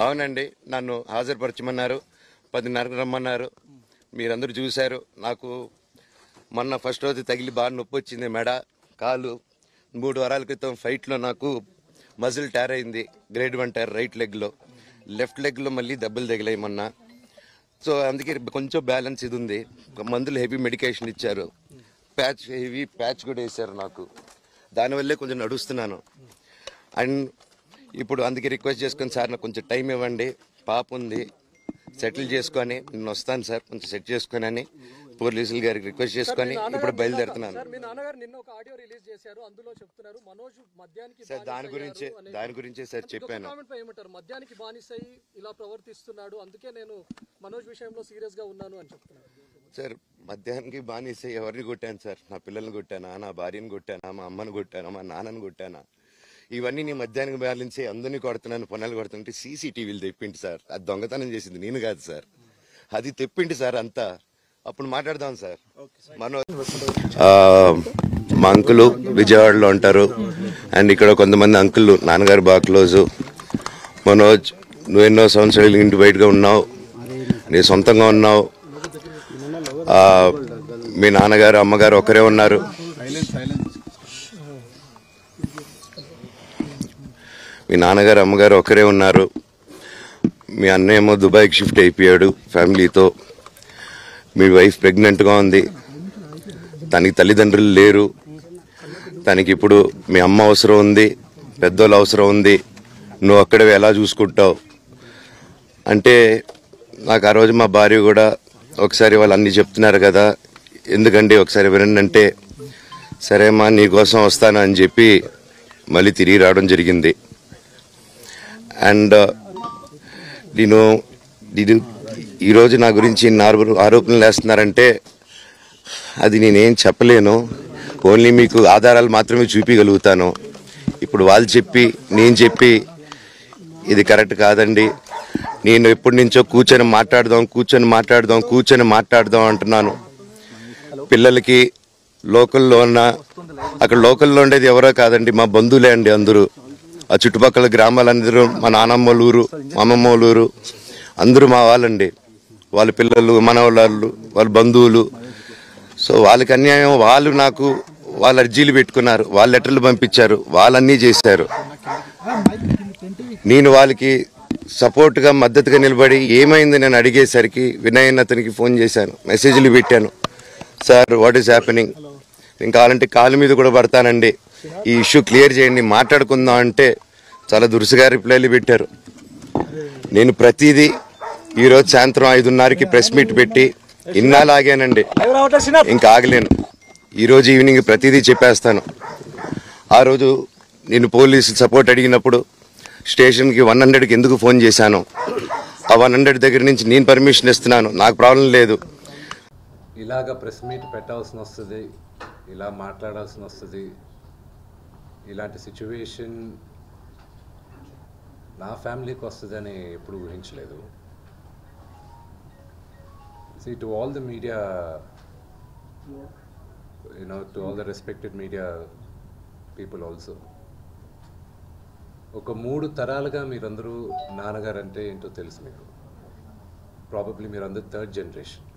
అవునండి, నన్ను హాజరుపరచమన్నారు, 10:30కు రమ్మన్నారు. మీరందరూ చూశారు. నాకు మొన్న ఫస్ట్ రోజు తగిలి బాగా నొప్పి వచ్చింది, మెడ కాలు. 3 వారాల క్రితం ఫైట్లో నాకు మజిల్ టైర్ అయింది, గ్రేడ్ 1 టైర్ రైట్ లెగ్లో. లెఫ్ట్ లెగ్లో మళ్ళీ దెబ్బలు తగిలాయి మొన్న. సో అందుకే కొంచెం బ్యాలెన్స్ ఇది ఉంది. మందులు హెవీ మెడికేషన్ ఇచ్చారు, హెవీ ప్యాచ్ కూడా వేశారు నాకు. దానివల్లే కొంచెం నడుస్తున్నాను. అండ్ ఇప్పుడు అందుకే రిక్వెస్ట్ చేసుకొని, సార్ నాకు కొంచెం టైం ఇవ్వండి, పాప ఉంది, సెటిల్ చేసుకొని నేను వస్తాను సార్, కొంచెం సెట్ చేసుకొని అని పోలీసులు గారికి రిక్వెస్ట్ చేసుకొని ఇప్పుడు బయలుదేరుతున్నాను. సార్ దాని గురించే సార్ చెప్పాను. మద్యానికి బానిసై ఇలా ప్రవర్తిస్తున్నాడు, అందుకే నేను మనోజ్ విషయంలో సీరియస్ గా ఉన్నాను అని చెప్తున్నాను. సార్ మద్యానికి బానిసై ఎవరిని కొట్టాను సార్? నా పిల్లల్ని కొట్టానా, నా భార్యను కొట్టానా, మా అమ్మని కొట్టానా, మా నాన్నని కొట్టానా? ఇవన్నీ నీ మధ్యాహ్నం బ్యాలెన్సే, అందరినీ కొడుతున్నాను, పొన్నాలు కొడుతుంటే సీసీటీవీలు తెప్పిండి సార్. అది దొంగతనం చేసింది నేను కాదు సార్, అది తెప్పిండి సార్ అంతా, అప్పుడు మాట్లాడదాం సార్. మా అంకులు విజయవాడలో ఉంటారు. అండ్ ఇక్కడ కొంతమంది అంకులు నాన్నగారు బాగా క్లోజు. మనోజ్, నువ్వు ఎన్నో సంవత్సరాలు ఇంటి బయటగా ఉన్నావు, నీ సొంతంగా ఉన్నావు. మీ నాన్నగారు అమ్మగారు ఒకరే ఉన్నారు. మీ నాన్నగారు అమ్మగారు ఒకరే ఉన్నారు. మీ అన్నయ్య ఏమో దుబాయ్కి షిఫ్ట్ అయిపోయాడు ఫ్యామిలీతో. మీ వైఫ్ ప్రెగ్నెంట్గా ఉంది, తనకి తల్లిదండ్రులు లేరు. తనకి ఇప్పుడు మీ అమ్మ అవసరం ఉంది, పెద్దోళ్ళు అవసరం ఉంది. నువ్వు అక్కడే ఎలా చూసుకుంటావు అంటే, నాకు ఆ రోజు మా భార్య కూడా ఒకసారి వాళ్ళు అన్నీ చెప్తున్నారు కదా, ఎందుకండి ఒకసారి వినండి అంటే, సరేమ్మా నీకోసం వస్తాను అని చెప్పి మళ్ళీ తిరిగి రావడం జరిగింది. అండ్ నేను ఈరోజు నా గురించి ఆరోపణలు వేస్తున్నారంటే అది నేనేం చెప్పలేను, ఓన్లీ మీకు ఆధారాలు మాత్రమే చూపించగలుగుతాను. ఇప్పుడు వాళ్ళు చెప్పి నేను చెప్పి ఇది కరెక్ట్ కాదండి, నేను ఎప్పటి నుంచో కూర్చొని మాట్లాడదాం అంటున్నాను. పిల్లలకి లోకల్లో ఉన్న, అక్కడ లోకల్లో ఉండేది ఎవరో కాదండి, మా బంధువులే అండి అందరూ. ఆ చుట్టుపక్కల గ్రామాలందరూ మా నానమ్మ ఊరు, మా అమ్మమ్మ ఊరు అందరూ మా వాళ్ళండి. వాళ్ళ పిల్లలు, మనవాళ్ళు, వాళ్ళ బంధువులు. సో వాళ్ళకి అన్యాయం, వాళ్ళు నాకు వాళ్ళ అర్జీలు పెట్టుకున్నారు, వాళ్ళ లెటర్లు పంపించారు, వాళ్ళన్నీ చేశారు. నేను వాళ్ళకి సపోర్ట్గా మద్దతుగా నిలబడి ఏమైంది నేను అడిగేసరికి వినయ్ అతనికి ఫోన్ చేశాను, మెసేజ్లు పెట్టాను. సార్ వాట్ ఈస్ హ్యాపెనింగ్, నేను కావాలంటే కాలు మీద కూడా పడతానండి, ఈ ఇష్యూ క్లియర్ చేయండి, మాట్లాడుకుందాం అంటే చాలా దురుసుగా రిప్లైలు పెట్టారు. నేను ప్రతిదీ ఈరోజు సాయంత్రం 5:30కి ప్రెస్ మీట్ పెట్టి ఇన్నాళ్ళు ఆగానండి, ఇంకా ఆగలేను. ఈరోజు ఈవినింగ్ ప్రతిదీ చెప్పేస్తాను. ఆ రోజు నేను పోలీసు సపోర్ట్ అడిగినప్పుడు స్టేషన్కి 100కి ఎందుకు ఫోన్ చేశాను, ఆ 100 దగ్గర నుంచి నేను పర్మిషన్ ఇస్తున్నాను, నాకు ప్రాబ్లం లేదు. ఇలాగ ప్రెస్ మీట్ పెట్టాల్సి వస్తుంది, ఇలా మాట్లాడాల్సి వస్తుంది, ఇలాంటి సిచ్యువేషన్ నా ఫ్యామిలీకి వస్తుందని ఎప్పుడు ఊహించలేదు. See, to all the media, to all the respected media people also, ఒక 3 తరాలుగా మీరందరూ నాన్నగారు అంటే ఏంటో తెలుసు మీకు. ప్రాబబ్లీ మీరందరూ 3rd జనరేషన్.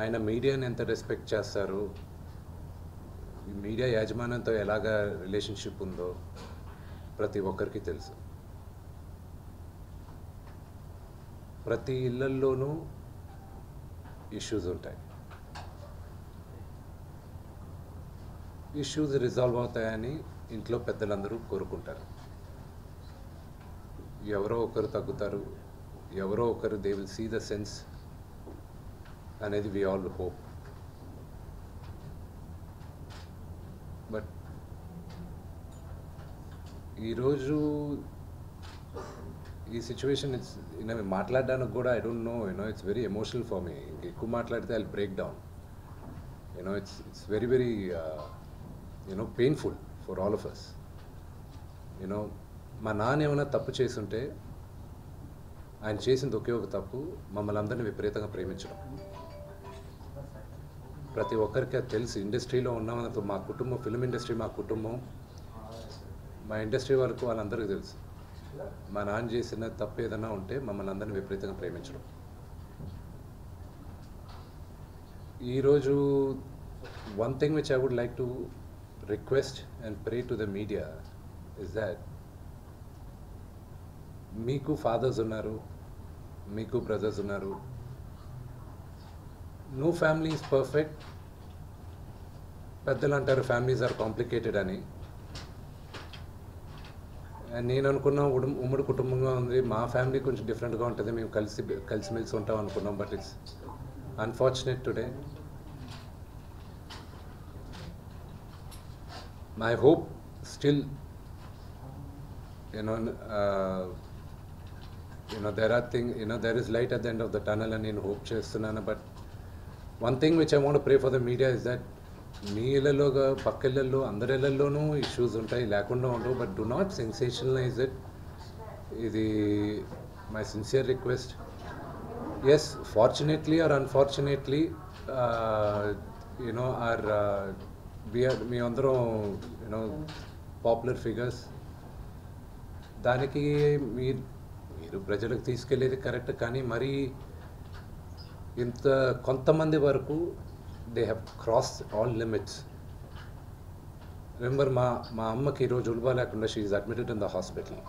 ఆయన మీడియాని ఎంత రెస్పెక్ట్ చేస్తారు, మీడియా యాజమాన్యంతో ఎలాగా రిలేషన్షిప్ ఉందో ప్రతి ఒక్కరికి తెలుసు. ప్రతి ఇళ్లల్లోనూ ఇష్యూస్ ఉంటాయి, ఇష్యూస్ రిజాల్వ్ అవుతాయని ఇంట్లో పెద్దలందరూ కోరుకుంటారు. ఎవరో ఒకరు తగ్గుతారు, ఎవరో ఒకరు they will see the sense అనేది వి ఆల్ హోప్. బట్ ఈరోజు ఈ సిచ్యువేషన్ మాట్లాడడానికి కూడా I don't know, it's very emotional for me. ఎక్కువ మాట్లాడితే I break down. It's very very painful for all of us. మా నాన్న ఏమైనా తప్పు చేస్తుంటే ఆయన చేసింది ఒకే ఒక తప్పు, మమ్మల్ని అందరినీ విపరీతంగా ప్రేమించడం. ప్రతి ఒక్కరికి అది తెలుసు. ఇండస్ట్రీలో ఉన్నామన్నతో మా కుటుంబం, ఫిల్మ్ ఇండస్ట్రీ మా కుటుంబం, మా ఇండస్ట్రీ వరకు వాళ్ళందరికీ తెలుసు. మా నాన్న చేసిన తప్పు ఏదైనా ఉంటే మమ్మల్ని అందరినీ విపరీతంగా ప్రేమించడం. ఈరోజు one thing which I would like to request and pray to the media is that మీకు ఫాదర్స్ ఉన్నారు, మీకు బ్రదర్స్ ఉన్నారు. No family is perfect. పెద్దలు అంటారు ఫ్యామిలీస్ ఆర్ కాంప్లికేటెడ్ అని. నేను అనుకున్నా ఉమ్మడి కుటుంబంగా ఉంది, మా ఫ్యామిలీ కొంచెం డిఫరెంట్గా ఉంటుంది, మేము కలిసిమెలిసి ఉంటాం అనుకున్నాం. But it's unfortunate today. My hope still there is light at the end of the tunnel అని నేను హోప్ చేస్తున్నాను. But one thing which I want pray for the media is that మీ ఇళ్ళలోగా పక్క ఇళ్ళల్లో అందరి ఇళ్ళల్లోనూ ఇష్యూస్ ఉంటాయి, లేకుండా ఉండవు. But do not sensationalise it. ఇది my sincere request. Yes, fortunately or unfortunately మీ అందరం పాపులర్ ఫిగర్స్. దానికి మీరు ప్రజలకు తీసుకెళ్ళేది కరెక్ట్, కానీ మరి ఇంత కొంతమంది వరకు they have cross all limits. Remember, మా అమ్మకి ఈరోజు ఉల్బా లేకుండా she is admitted in the hospital.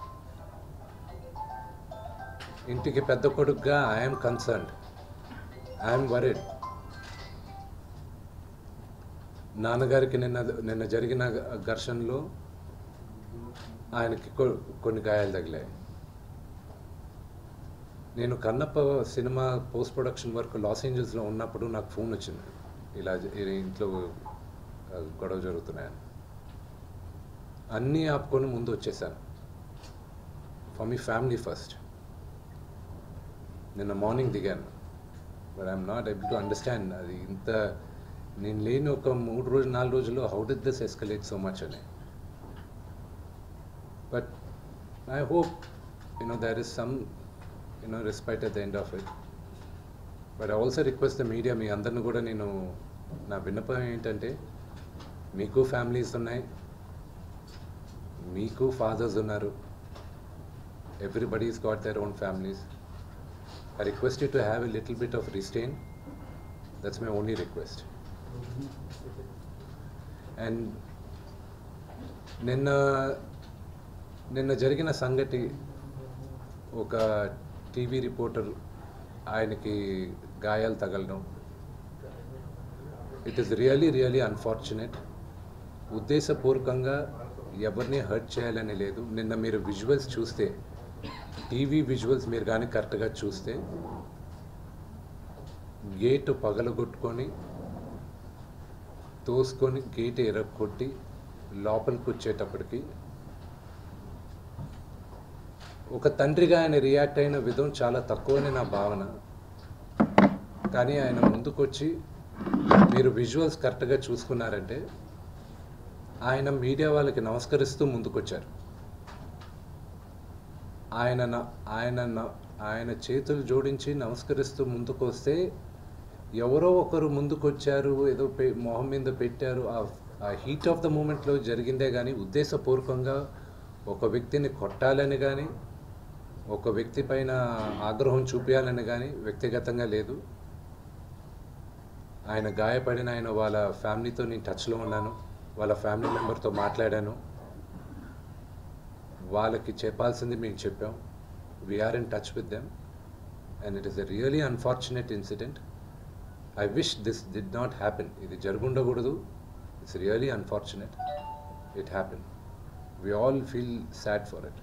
ఇంటికి పెద్ద కొడుకుగా ఐఎమ్ కన్సర్న్డ్, ఐఎమ్ వరీడ్. నాన్నగారికి నిన్న జరిగిన ఘర్షణలో ఆయనకి కొన్ని గాయాలు తగిలాయి. నేను కన్నప్ప సినిమా పోస్ట్ ప్రొడక్షన్ వర్క్ లాస్ ఏంజల్స్లో ఉన్నప్పుడు నాకు ఫోన్ వచ్చింది, ఇలా ఇంట్లో గొడవ జరుగుతున్నాయని. అన్నీ ఆపుకొని ముందు వచ్చేసాను. For me family first. నిన్న మార్నింగ్ దిగాను. But I'm not able to understand అది ఇంత నేను లేని ఒక 3-4 రోజుల్లో how did this escalate so much అని. But I hope there is some respite at the end of it. But I also request the media, మీ అందరిని కూడా నేను నా విన్నపం ఏంటంటే, మీకు ఫ్యామిలీస్ ఉన్నాయి, మీకు ఫాదర్స్ ఉన్నారు, everybody's got their own families. I request you to have a little bit of restraint. That's my only request. And నిన్న జరిగిన సంగతి, ఒక టీవీ రిపోర్టర్ ఆయనకి గాయాలు తగలడం, ఇట్ ఈస్ రియలీ అన్ఫార్చునేట్. ఉద్దేశపూర్వకంగా ఎవరిని హర్ట్ చేయాలని లేదు. నిన్న మీరు విజువల్స్ చూస్తే, టీవీ విజువల్స్ మీరు కానీ కరెక్ట్గా చూస్తే, గేటు పగలగొట్టుకొని తోసుకొని గేటు ఎరగొట్టి లోపలికి వచ్చేటప్పటికి ఒక తండ్రిగా ఆయన రియాక్ట్ అయిన విధం చాలా తక్కువని నా భావన. కానీ ఆయన ముందుకొచ్చి, మీరు విజువల్స్ కరెక్ట్గా చూసుకున్నారంటే, ఆయన మీడియా వాళ్ళకి నమస్కరిస్తూ ముందుకొచ్చారు. ఆయన చేతులు జోడించి నమస్కరిస్తూ ముందుకు వస్తే, ఎవరో ఒకరు ముందుకొచ్చారు, ఏదో మొహం మీద పెట్టారు. ఆ హీట్ ఆఫ్ ద మూమెంట్లో జరిగిందే కానీ ఉద్దేశపూర్వకంగా ఒక వ్యక్తిని కొట్టాలని కానీ, ఒక వ్యక్తి పైన ఆగ్రహం చూపించాలని కానీ వ్యక్తిగతంగా లేదు. ఆయన గాయపడిన వాళ్ళ ఫ్యామిలీతో నేను టచ్లో ఉన్నాను, వాళ్ళ ఫ్యామిలీ మెంబర్తో మాట్లాడాను. వాళ్ళకి చెప్పాల్సింది మేము చెప్పాం. We are in touch with them and it is a really unfortunate incident. I wish this did not happen. ఇది జరుగుండకూడదు. It's really unfortunate. It happen. We all feel sad for it.